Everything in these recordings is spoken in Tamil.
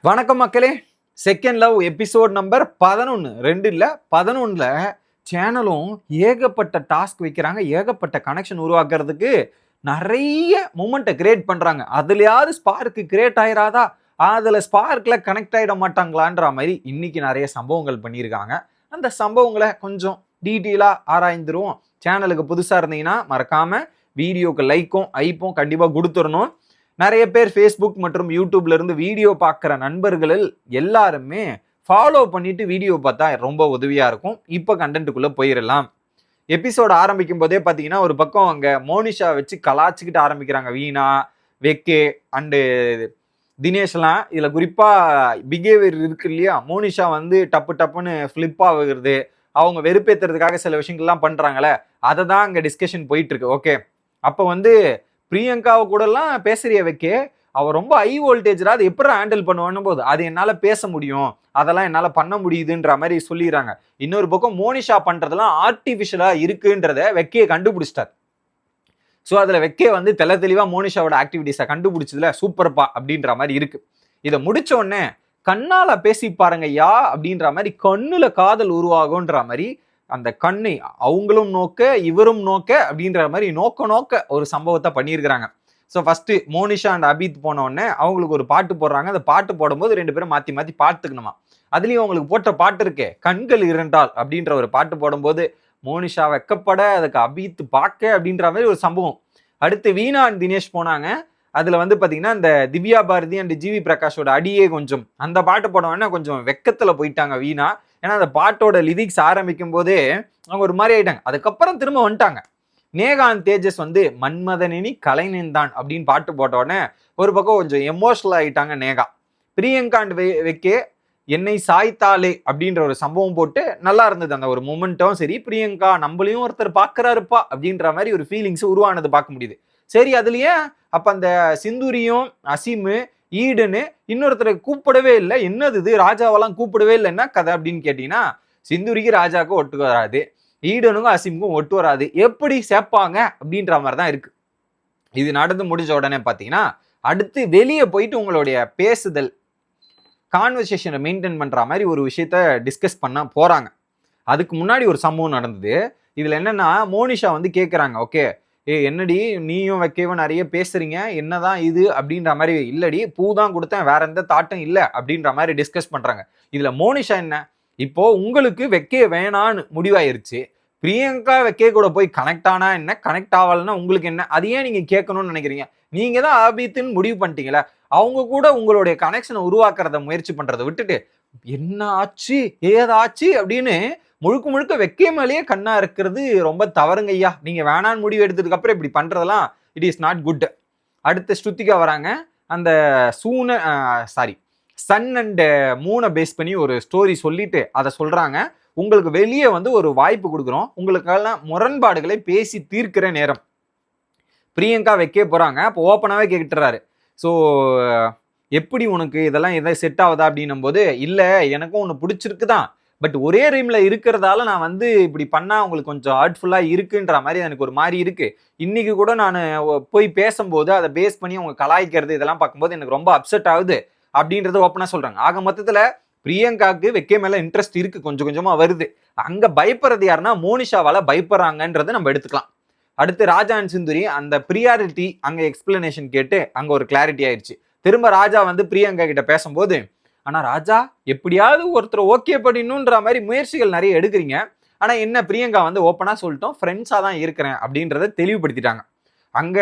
வணக்கம் மக்களே. Second love episode number 11. 2 இல்லை 11ல் சேனலும் ஏகப்பட்ட டாஸ்க் வைக்கிறாங்க, ஏகப்பட்ட கனெக்ஷன் உருவாக்குறதுக்கு நிறைய மூமெண்ட்டை கிரியேட் பண்ணுறாங்க. அதுலையாவது ஸ்பார்க்கு கிரியேட் ஆயிராதா, அதில் ஸ்பார்க்கில் கனெக்ட் ஆகிட மாட்டாங்களான்ற மாதிரி இன்னைக்கு நிறைய சம்பவங்கள் பண்ணியிருக்காங்க. அந்த சம்பவங்களை கொஞ்சம் டீட்டெயிலாக ஆராய்ந்துருவோம். சேனலுக்கு புதுசாக இருந்தீங்கன்னா மறக்காமல் வீடியோக்கு லைக்கும் ஐப்பும் கண்டிப்பாக கொடுத்துடணும். நிறைய பேர் ஃபேஸ்புக் மற்றும் யூடியூப்ல இருந்து வீடியோ பார்க்குற நண்பர்களில் எல்லாருமே ஃபாலோ பண்ணிட்டு வீடியோ பார்த்தா ரொம்ப உதவியா இருக்கும். இப்போ கண்டென்ட்டுக்குள்ள போயிடலாம். எபிசோட் ஆரம்பிக்கும் போதே பார்த்தீங்கன்னா ஒரு பக்கம் அங்கே மோனிஷா வச்சு கலாச்சிக்கிட்டு ஆரம்பிக்கிறாங்க. வீணா, வெக்கே அண்டு தினேஷ்லாம். இதில் குறிப்பாக பிஹேவியர் இருக்கு இல்லையா, மோனிஷா வந்து டப்பு டப்புன்னு ஃப்ளிப் ஆகுறது, அவங்க வெறுப்பேற்றுறதுக்காக சில விஷயங்கள்லாம் பண்ணுறாங்களே, அதை தான் அங்கே டிஸ்கஷன் போயிட்டு இருக்கு. ஓகே, அப்போ வந்து பிரியங்காவை கூடலாம் பேசுறிய வைக்க, அவ ரொம்ப ஹை வோல்டேஜ்ரா, அதை எப்படி ஹேண்டில் பண்ணுவான்னு போது அது என்னால் பேச முடியும், அதெல்லாம் என்னால் பண்ண முடியுதுன்ற மாதிரி சொல்லிடுறாங்க. இன்னொரு பக்கம் மோனிஷா பண்ணுறதெல்லாம் ஆர்டிஃபிஷியலாக இருக்குன்றத வெக்கையை கண்டுபிடிச்சிட்டார். ஸோ அதில் வெக்கே வந்து தெளிவாக மோனிஷாவோட ஆக்டிவிட்டீஸை கண்டுபிடிச்சதுல சூப்பர்ப்பா அப்படின்ற மாதிரி இருக்கு. இதை முடிச்ச உடனே கண்ணால் பேசி பாருங்க யா அப்படின்ற மாதிரி கண்ணுல காதல் உருவாகுன்ற மாதிரி அந்த கண்ணை அவங்களும் நோக்க இவரும் நோக்க அப்படின்ற மாதிரி நோக்க ஒரு சம்பவத்தை பண்ணியிருக்கிறாங்க. So first Monisha and Abid போன உடனே அவங்களுக்கு ஒரு பாட்டு போடுறாங்க. அந்த பாட்டு போடும்போது ரெண்டு பேரும் மாற்றி மாற்றி பார்த்துக்கணுமா. அதுலேயும் அவங்களுக்கு போட்ட பாட்டு இருக்கே, கண்கள் இரண்டால் அப்படின்ற ஒரு பாட்டு போடும்போது மோனிஷா வெக்கப்பட, அதுக்கு அபித் பார்க்க அப்படின்ற மாதிரி ஒரு சம்பவம். அடுத்து வீணா அண்ட் தினேஷ் போனாங்க. அதுல வந்து பாத்தீங்கன்னா இந்த திவ்யா பாரதி அண்ட் ஜிவி பிரகாஷோட அடியே கொஞ்சம் அந்த பாட்டு போனோன்னா கொஞ்சம் வெக்கத்துல போயிட்டாங்க வீணா. ஏன்னா அந்த பாட்டோட லிரிக்ஸ் ஆரம்பிக்கும் போதே அவங்க ஒரு மாதிரி ஆயிட்டாங்க. அதுக்கப்புறம் திரும்ப வந்துட்டாங்க. நேகாந்த் தேஜஸ் வந்து மன்மதனினி கலைநேந்தான் அப்படின்னு பாட்டு போட்ட உடனே ஒரு பக்கம் கொஞ்சம் எமோஷனல் ஆயிட்டாங்க நேகா. பிரியங்கா அண்ட் வெக்கே என்னை சாய்த்தாலே அப்படின்ற ஒரு சம்பவம் போட்டு நல்லா இருந்தது அந்த ஒரு மூமெண்ட்டும். சரி, பிரியங்கா நம்மளையும் ஒருத்தர் பார்க்கறாருப்பா அப்படின்ற மாதிரி ஒரு ஃபீலிங்ஸ் உருவானது பார்க்க முடியுது. சரி, அதுலயே அப்ப அந்த சிந்துரியும் அசீமு ஈடுன்னு இன்னொருத்தரை கூப்பிடவே இல்லை, என்னது இது ராஜாவெல்லாம் கூப்பிடவே இல்லைன்னா கதை அப்படின்னு கேட்டீங்கன்னா, சிந்துரிக்கு ராஜாவுக்கும் ஒட்டு வராது, ஈடனுக்கும் அசீமுக்கும் ஒட்டு வராது, எப்படி சேர்ப்பாங்க அப்படின்ற மாதிரி தான் இருக்கு. இது நடந்து முடிஞ்ச உடனே பார்த்தீங்கன்னா அடுத்து வெளியே போயிட்டு உங்களுடைய பேசுதல் கான்வர்சேஷனை மெயின்டைன் பண்ற மாதிரி ஒரு விஷயத்த டிஸ்கஸ் பண்ண போறாங்க. அதுக்கு முன்னாடி ஒரு சம்பவம் நடந்தது. இதுல என்னன்னா மோனிஷா வந்து கேட்குறாங்க, ஓகே என்னடி நீயும் வைக்கவும் நிறைய பேசுறீங்க, என்னதான் இது அப்படின்ற மாதிரி. இல்லடி, பூ தான் கொடுத்தேன், வேற எந்த தாட்டும் இல்லை அப்படின்ற மாதிரி டிஸ்கஸ் பண்றாங்க. இதுல மோனிஷா என்ன, இப்போ உங்களுக்கு வெக்கே வேணான்னு முடிவாயிருச்சு, பிரியங்கா வெக்கே கூட போய் கனெக்ட் ஆனா என்ன, கனெக்ட் ஆகலன்னா உங்களுக்கு என்ன, அது ஏன் நீங்க கேட்கணும்னு நினைக்கிறீங்க? நீங்க தான் ஆபித்துன்னு முடிவு பண்ணிட்டீங்களா, அவங்க கூட உங்களுடைய கனெக்ஷனை உருவாக்குறத முயற்சி பண்றதை விட்டுட்டு என்ன ஆச்சு ஏதாச்சு அப்படின்னு முழுக்க வெக்கே மேலேயே கண்ணா இருக்கிறது ரொம்ப தவறுங்க ஐயா. நீங்க வேணான்னு முடிவு எடுத்ததுக்கு அப்புறம் இப்படி பண்றதெல்லாம் இட் இஸ் நாட் குட். அடுத்த ஸ்ருத்திகா வராங்க. அந்த சன் அண்ட் மூனை பேஸ் பண்ணி ஒரு ஸ்டோரி சொல்லிட்டு அதை சொல்றாங்க, உங்களுக்கு வெளியே வந்து ஒரு வாய்ப்பு கொடுக்குறோம், உங்களுக்கெல்லாம் முரண்பாடுகளை பேசி தீர்க்கிற நேரம். பிரியங்கா வைக்க போறாங்க. அப்போ ஓப்பனாவே கேட்டுறாரு, ஸோ எப்படி உனக்கு இதெல்லாம் எதாவது செட் ஆகுதா அப்படின்னும் போது, இல்லை எனக்கும் ஒன்று பிடிச்சிருக்கு தான், பட் ஒரே ரீம்ல இருக்கிறதால நான் வந்து இப்படி பண்ணா உங்களுக்கு கொஞ்சம் ஹர்ட்ஃபுல்லா இருக்குன்ற மாதிரி எனக்கு ஒரு மாதிரி இருக்கு. இன்னைக்கு கூட நான் போய் பேசும்போது அதை பேஸ் பண்ணி அவங்க கலாய்க்கிறது இதெல்லாம் பார்க்கும்போது எனக்கு ரொம்ப அப்செட் ஆகுது அப்படின்றத ஓப்பனா சொல்றாங்க. ஆக மொத்தத்துல பிரியங்காவுக்கு வெக்கே மேல இன்ட்ரெஸ்ட் இருக்கு, கொஞ்சம் கொஞ்சமா வருது. அங்க பயப்படுறது யாருன்னா மோனிஷாவால பயப்படுறாங்கன்றதை நம்ம எடுத்துக்கலாம். அடுத்து ராஜா அண்ட் சிந்துரி அந்த ப்ரியாரிட்டி அங்க எக்ஸ்பிளனேஷன் கேட்டு அங்க ஒரு கிளாரிட்டி ஆயிடுச்சு. திரும்ப ராஜா வந்து பிரியங்கா கிட்ட பேசும்போது, ஆனா ராஜா எப்படியாவது ஒருத்தர் ஓகே பண்ணிடணுன்ற மாதிரி முயற்சிகள் நிறைய எடுக்கிறீங்க, ஆனா என்ன பிரியங்கா வந்து ஓப்பனா சொல்லிட்டோம், ஃப்ரெண்ட்ஸா தான் இருக்கிறேன் அப்படின்றத தெளிவுபடுத்திட்டாங்க. அங்க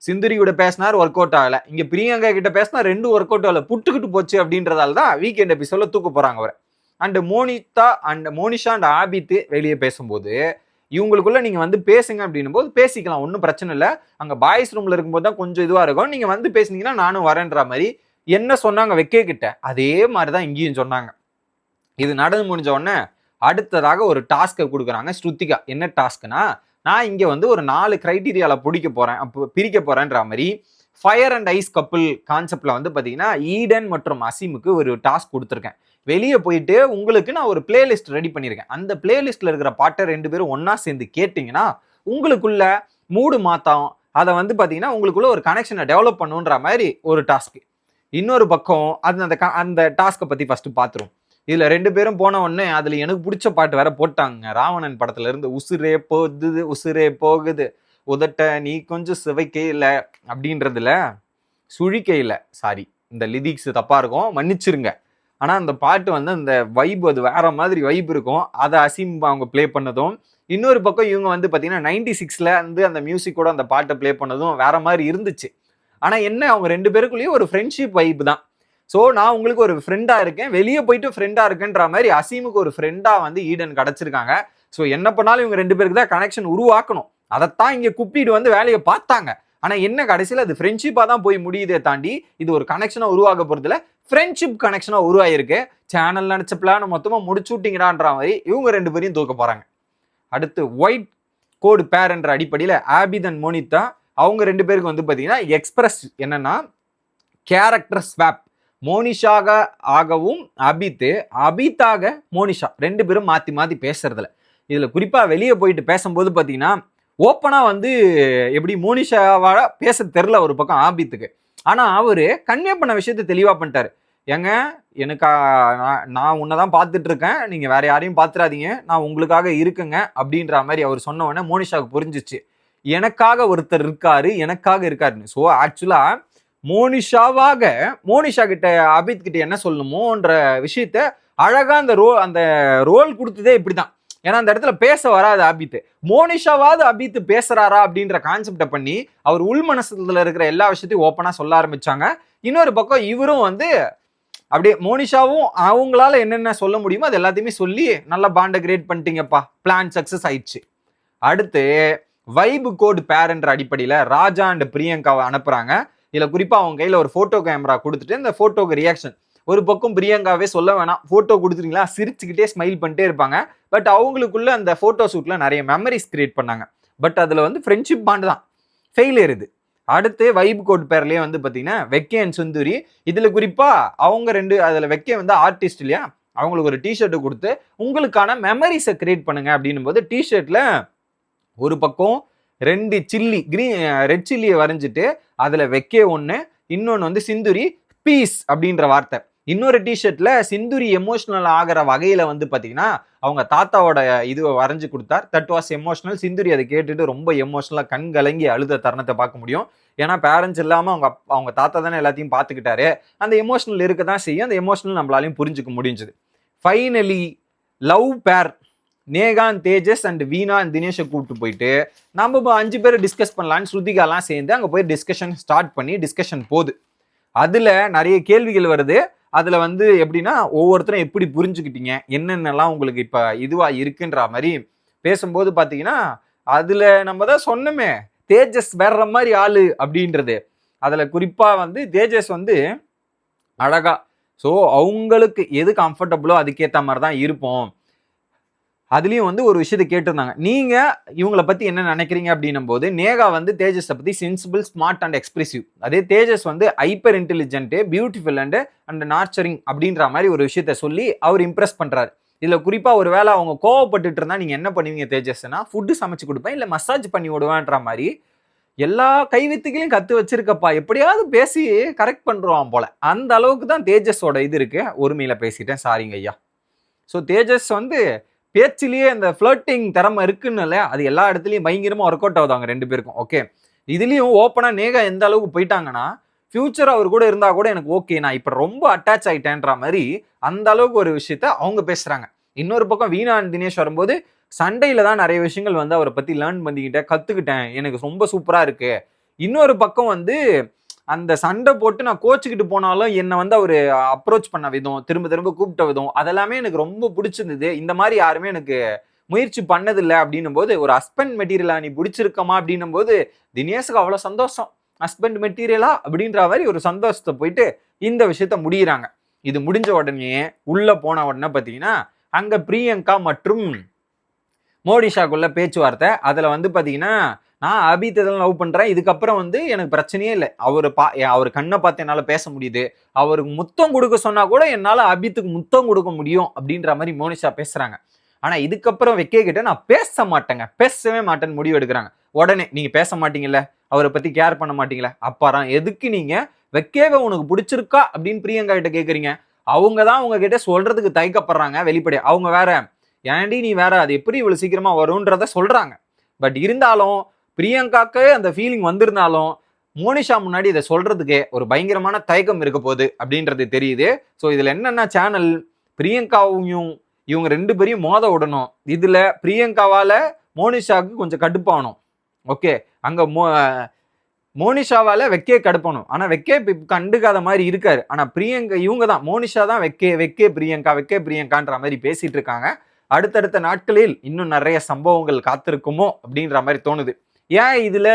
சிந்துரி கூட பேசினார், ஒர்க் அவுட் ஆகல. இங்க பிரியங்கா கிட்ட பேசினா ரெண்டும் ஒர்க் அவுட் ஆகல, புட்டுக்கிட்டு போச்சு அப்படின்றதால தான் வீக்கெண்ட் எபிசோட்ல தூக்க போறாங்க அவர். அண்ட் மோனிஷா அண்ட் ஆபித் வெளியே பேசும்போது, இவங்களுக்குள்ள நீங்க வந்து பேசுங்க அப்படின்னும் போது பேசிக்கலாம், ஒன்றும் பிரச்சனை இல்லை, அங்க பாய்ஸ் ரூம்ல இருக்கும்போது தான் கொஞ்சம் இதுவா இருக்கும், நீங்க வந்து பேசுனீங்கன்னா நானும் வரேன்ற மாதிரி என்ன சொன்னாங்க வெக்கே கிட்ட, அதே மாதிரிதான் இங்கேயும் சொன்னாங்க. இது நடந்து முடிஞ்ச உடனே அடுத்ததாக ஒரு டாஸ்கை கொடுக்குறாங்க ஸ்ருத்திகா. என்ன டாஸ்க்னா, நான் இங்க வந்து ஒரு 4 கிரைட்டீரியால பிரிக்க போறேன்ற மாதிரி ஃபயர் அண்ட் ஐஸ் கப்பிள் கான்செப்ட்ல வந்து பாத்தீங்கன்னா ஈடன் மற்றும் அசீமுக்கு ஒரு டாஸ்க் கொடுத்துருக்கேன். வெளியே போயிட்டு உங்களுக்கு நான் ஒரு பிளேலிஸ்ட் ரெடி பண்ணியிருக்கேன். அந்த பிளேலிஸ்ட்ல இருக்கிற பாட்டை 2 பேரும் ஒன்னா சேர்ந்து கேட்டீங்கன்னா உங்களுக்குள்ள மூடு மாத்தம், அதை வந்து பாத்தீங்கன்னா உங்களுக்குள்ள ஒரு கனெக்ஷனை டெவலப் பண்ணுன்ற மாதிரி ஒரு டாஸ்க். இன்னொரு பக்கம் அந்த டாஸ்கை பத்தி ஃபர்ஸ்ட் பாத்துரும். இதுல 2 பேரும் போன உடனே அதுல எனக்கு பிடிச்ச பாட்டு வேற போட்டாங்க. ராவணன் படத்துல இருந்து உசுரே போகுது உசுரே போகுது உதட்ட நீ கொஞ்சம் சுவைக்கையில அப்படின்றதுல சுழிக்கையில சாரி இந்த லிரிக்ஸ் தப்பா இருக்கும், மன்னிச்சிருங்க. ஆனா அந்த பாட்டு வந்து அந்த வைப் அது வேற மாதிரி வைப் இருக்கும். அதை அசீம் அவங்க பிளே பண்ணதும், இன்னொரு பக்கம் இவங்க வந்து பாத்தீங்கன்னா 96ல வந்து அந்த மியூசிக்கோட அந்த பாட்டை பிளே பண்ணதும் வேற மாதிரி இருந்துச்சு. ஆனா என்ன அவங்க 2 பேருக்குள்ளேயும் ஒரு ஃப்ரெண்ட்ஷிப் வைப் தான். ஸோ நான் உங்களுக்கு ஒரு ஃப்ரெண்டா இருக்கேன், வெளியே போயிட்டு ஃப்ரெண்டா இருக்கேன்ற மாதிரி அசீமுக்கு ஒரு ஃப்ரெண்டா வந்து ஈடன் கிடைச்சிருக்காங்க. ஸோ என்ன பண்ணாலும் இவங்க 2 பேருக்கு தான் கனெக்ஷன் உருவாக்கணும். அதைத்தான் இங்க கூப்பிட்டு வந்து வேலையை பார்த்தாங்க. ஆனா என்ன கடைசியில் அது ஃப்ரெண்ட்ஷிப்பா தான் போய் முடியுதே தாண்டி இது ஒரு கனெக்ஷனா உருவாக போறதுல ஃப்ரெண்ட்ஷிப் கனெக்ஷனா உருவாயிருக்கு. சேனல் நினைச்ச பிளான் மொத்தமா முடிச்சு விட்டீங்கடான்ற மாதிரி இவங்க 2 பேரையும் தூக்க போறாங்க. அடுத்து ஒயிட் கோடு பேர் என்ற அடிப்படையில் ஆபித் அண்ட் மோனிதா அவங்க 2 பேருக்கு வந்து பாத்தீங்கன்னா எக்ஸ்பிரஸ் என்னன்னா கேரக்டர் ஸ்வாப். மோனிஷாக ஆகவும் அபித்தாக மோனிஷா 2 பேரும் மாத்தி மாத்தி பேசுறதுல இதுல குறிப்பா வெளியே போயிட்டு பேசும்போது பாத்தீங்கன்னா ஓப்பனா வந்து எப்படி மோனிஷாவால பேச தெரியல ஒரு பக்கம் ஆபித்துக்கு. ஆனா அவரு கன்வே பண்ண விஷயத்த தெளிவா பண்ணிட்டாரு. ஏங்க எனக்கு நான் உன்னதான் பார்த்துட்டு இருக்கேன், நீங்க வேற யாரையும் பார்த்துடாதீங்க, நான் உங்களுக்காக இருக்குங்க அப்படின்ற மாதிரி அவர் சொன்ன உடனே மோனிஷாவுக்கு புரிஞ்சிச்சு எனக்காக ஒருத்தர் இருக்காரு, எனக்காக இருக்காருன்னு. ஸோ ஆக்சுவலா மோனிஷா கிட்ட அபித் கிட்ட என்ன சொல்லணுமோன்ற விஷயத்த அழகா அந்த ரோல் கொடுத்ததே இப்படிதான். ஏன்னா அந்த இடத்துல பேச வராது அபித், மோனிஷாவாவது அபித் பேசுறாரா அப்படின்ற கான்செப்டை பண்ணி அவர் உள் மனசுல இருக்கிற எல்லா விஷயத்தையும் ஓப்பனா சொல்ல ஆரம்பிச்சாங்க. இன்னொரு பக்கம் இவரும் வந்து அப்படியே மோனிஷாவும் அவங்களால என்னென்ன சொல்ல முடியுமோ அது எல்லாத்தையுமே சொல்லி நல்லா பாண்டை கிரியேட் பண்ணிட்டீங்கப்பா, பிளான் சக்சஸ் ஆயிடுச்சு. அடுத்து வைப் கோட் பேர் என்ற அடிப்படையில ராஜா அண்ட் பிரியங்காவை அனுப்புறாங்க. இதுல குறிப்பா அவங்க கையில ஒரு போட்டோ கேமரா கொடுத்துட்டு இந்த போட்டோக்கு ரியாக்ஷன் ஒரு பக்கம் பிரியங்காவே சொல்ல வேணாம், போட்டோ கொடுத்துட்டீங்களா சிரிச்சுக்கிட்டே ஸ்மைல் பண்ணிட்டே இருப்பாங்க. பட் அவங்களுக்குள்ள அந்த போட்டோ ஷூட்ல நிறைய மெமரிஸ் கிரியேட் பண்ணாங்க. பட் அதுல வந்து ஃப்ரெண்ட்ஷிப் பாண்ட் தான் ஃபெயிலியர் இது. அடுத்து வைப் கோட் பேர்லயே வந்து பாத்தீங்கன்னா வெக்கே அண்ட் சுந்தரி. இதுல குறிப்பா அவங்க 2 அதுல வெக்கே வந்து ஆர்டிஸ்ட் இல்லையா, அவங்களுக்கு ஒரு டிஷர்ட் கொடுத்து உங்களுக்கான மெமரிஸை கிரியேட் பண்ணுங்க அப்படின்னும் போது டிஷர்ட்ல ஒரு பக்கம் 2 சில்லி ரெட் சில்லியை வரைஞ்சிட்டு அதுல வெக்கே ஒண்ணு, இன்னொன்னு வந்து சிந்துரி பீஸ் அப்படின்ற வார்த்தை. இன்னொரு டிஷர்ட்ல சிந்துரி எமோஷனல் ஆகிற வகையில வந்து பாத்தீங்கன்னா அவங்க தாத்தாவோட இதுவை வரைஞ்சு கொடுத்தார். That was emotional. சிந்துரி அதை கேட்டுட்டு ரொம்ப எமோஷனலா கண் கலங்கி அழுத தருணத்தை பார்க்க முடியும். ஏன்னா பேரண்ட்ஸ் இல்லாம அவங்க தாத்தா தானே எல்லாத்தையும் பார்த்துக்கிட்டாரு. அந்த எமோஷனல் இருக்க தான் செய்யும். அந்த எமோஷனல் நம்மளாலையும் புரிஞ்சுக்க முடிஞ்சது. ஃபைனலி லவ் பேர் நேகான் தேஜஸ் அண்ட் வீணா அண்ட் தினேஷை கூப்பிட்டு போயிட்டு நம்ம 5 பேர் டிஸ்கஸ் பண்ணலான்னு ஸ்ருதிகாலாம் சேர்ந்து அங்கே போய் டிஸ்கஷன் ஸ்டார்ட் பண்ணி டிஸ்கஷன் போகுது. அதுல நிறைய கேள்விகள் வருது. அதுல வந்து எப்படின்னா ஒவ்வொருத்தரும் எப்படி புரிஞ்சுக்கிட்டீங்க, என்னென்னலாம் உங்களுக்கு இப்ப இதுவா இருக்குன்ற மாதிரி பேசும்போது பாத்தீங்கன்னா அதுல நம்ம தான் சொன்னோமே தேஜஸ் வேற மாதிரி ஆளு அப்படின்றது. அதுல குறிப்பா வந்து தேஜஸ் வந்து அழகா ஸோ அவங்களுக்கு எது கம்ஃபர்டபுளோ அதுக்கேற்ற மாதிரி தான் இருப்போம். அதுலயும் வந்து ஒரு விஷயத்தை கேட்டிருந்தாங்க, நீங்க இவங்களை பத்தி என்ன நினைக்கிறீங்க அப்படின்னும் போது நேகா வந்து தேஜஸை பத்தி சென்சிபிள் ஸ்மார்ட் அண்ட் எக்ஸ்பிரசிவ், அதே தேஜஸ் வந்து ஹைப்பர் இன்டெலிஜென்ட் பியூட்டிஃபுல் அண்ட் நார்ச்சரிங் அப்படின்ற மாதிரி ஒரு விஷயத்த சொல்லி அவர் இம்ப்ரெஸ் பண்றாரு. இதுல குறிப்பா ஒரு வேளை அவங்க கோவப்பட்டுட்டு இருந்தா நீங்க என்ன பண்ணுவீங்க தேஜஸ்னா, ஃபுட்டு சமைச்சு கொடுப்பேன் இல்ல மசாஜ் பண்ணி விடுவேன்ற மாதிரி எல்லா கைவித்துகளையும் கத்து வச்சிருக்கப்பா, எப்படியாவது பேசி கரெக்ட் பண்றான் போல. அந்த அளவுக்கு தான் தேஜஸோட இது இருக்கு. ஒருமையில பேசிட்டேன், சாரிங்க ஐயா. ஸோ தேஜஸ் வந்து பேச்சிலேயே அந்த ஃப்ளர்ட்டிங் திறமை இருக்குன்னு இல்லையா, அது எல்லா இடத்துலையும் பயங்கரமா ஒர்க் அவுட் ஆகுதாங்க 2 பேருக்கும். ஓகே, இதுலயும் ஓப்பனா நேகா எந்த அளவுக்கு போயிட்டாங்கன்னா ஃபியூச்சர் அவர் கூட இருந்தா கூட எனக்கு ஓகே, நான் இப்ப ரொம்ப அட்டாச் ஆயிட்டேன்ற மாதிரி அந்த அளவுக்கு ஒரு விஷயத்த அவங்க பேசுறாங்க. இன்னொரு பக்கம் வீணா அண்ட் தினேஷ் வரும்போது சண்டையில தான் நிறைய விஷயங்கள் வந்து அவரை பத்தி லேர்ன் பண்ணிக்கிட்டேன், கத்துக்கிட்டேன், எனக்கு ரொம்ப சூப்பரா இருக்கு. இன்னொரு பக்கம் வந்து அந்த சண்டை போட்டு நான் கோச்சுக்கிட்டு போனாலும் என்னை வந்து அவர் அப்ரோச் பண்ண விதம், திரும்ப திரும்ப கூப்பிட்ட விதம், அதெல்லாமே எனக்கு ரொம்ப பிடிச்சிருந்தது. இந்த மாதிரி யாருமே எனக்கு முயற்சி பண்ணதில்லை அப்படின்னும் போது ஒரு ஹஸ்பண்ட் மெட்டீரியலா நீ பிடிச்சிருக்கமா அப்படின்னும் போது தினேஷுக்கு அவ்வளோ சந்தோஷம். ஹஸ்பண்ட் மெட்டீரியலா அப்படின்ற மாதிரி ஒரு சந்தோஷத்தை போயிட்டு இந்த விஷயத்த முடிகிறாங்க. இது முடிஞ்ச உடனே உள்ள போன உடனே பார்த்தீங்கன்னா அங்க பிரியங்கா மற்றும் மோனிஷாக்குள்ள பேச்சுவார்த்தை. அதுல வந்து பாத்தீங்கன்னா நான் அபித்தை தான் லவ் பண்றேன், இதுக்கப்புறம் வந்து எனக்கு பிரச்சனையே இல்லை, அவர் கண்ணை பார்த்து என்னால பேச முடியுது, அவருக்கு முத்தம் கொடுக்க சொன்னா கூட என்னால அபித்துக்கு முத்தம் கொடுக்க முடியும் அப்படின்ற மாதிரி மோனிஷா பேசுறாங்க. ஆனா இதுக்கப்புறம் வெக்கே கிட்ட நான் பேச மாட்டேங்க, பேசவே மாட்டேன்னு முடிவு எடுக்கிறாங்க. உடனே நீங்க பேச மாட்டீங்கல்ல, அவரை பத்தி கேர் பண்ண மாட்டீங்களா, அப்பாராம் எதுக்கு நீங்க வெக்கேவை உனக்கு பிடிச்சிருக்கா அப்படின்னு பிரியங்கா கிட்ட கேக்குறீங்க. அவங்க தான் உங்ககிட்ட சொல்றதுக்கு தயக்கப்படுறாங்க வெளிப்படையா. அவங்க வேற ஏன்டி நீ வேற அது எப்படி இவ்வளவு சீக்கிரமா வரும்ன்றத சொல்றாங்க. பட் இருந்தாலும் பிரியங்காக்கு அந்த ஃபீலிங் வந்திருந்தாலும் மோனிஷா முன்னாடி இதை சொல்றதுக்கே ஒரு பயங்கரமான தயக்கம் இருக்க போகுது அப்படின்றது தெரியுது. ஸோ இதுல என்னன்னா சேனல் பிரியங்காவையும் இவங்க 2 பேரையும் மோத விடணும். இதுல பிரியங்காவால மோனிஷாவுக்கு கொஞ்சம் கடுப்பாகணும். ஓகே, அங்க மோனிஷாவால வெக்கே கடுப்பானும். ஆனா வெக்கே கண்டுக்காத மாதிரி இருக்காரு. ஆனா பிரியங்கா இவங்க தான் மோனிஷா தான் வெக்கே பிரியங்கான்ற மாதிரி பேசிட்டு இருக்காங்க. அடுத்தடுத்த நாட்களில் இன்னும் நிறைய சம்பவங்கள் காத்திருக்குமோ அப்படின்ற மாதிரி தோணுது. ஏன் இதுல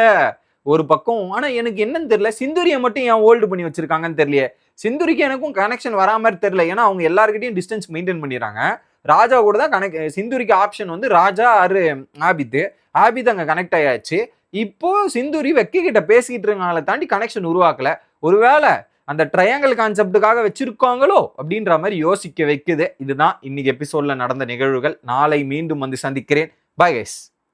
ஒரு பக்கம் ஆனா எனக்கு என்னன்னு தெரியல, சிந்துரியை மட்டும் ஏன் ஹோல்டு பண்ணி வச்சிருக்காங்கன்னு தெரியல. சிந்துரிக்கு எனக்கும் கனெக்ஷன் வரா மாதிரி தெரியல. ஏன்னா அவங்க எல்லாருக்கிட்டையும் டிஸ்டன்ஸ் மெயின்டைன் பண்ணிடுறாங்க. ராஜா கூட தான் சிந்துரிக்கு ஆப்ஷன் வந்து ராஜா ஆறு ஆபித் அங்க கனெக்ட் ஆயாச்சு. இப்போ சிந்துரி வெக்கி கிட்ட பேசிக்கிட்டு இருக்காங்களே தாண்டி கனெக்ஷன் உருவாக்கல. ஒருவேளை அந்த ட்ரையாங்கிள் கான்செப்டுக்காக வச்சிருக்காங்களோ அப்படின்ற மாதிரி யோசிக்க வைக்குது. இதுதான் இன்னைக்கு எபிசோட்ல நடந்த நிகழ்வுகள். நாளை மீண்டும் வந்து சந்திக்கிறேன். Bye guys.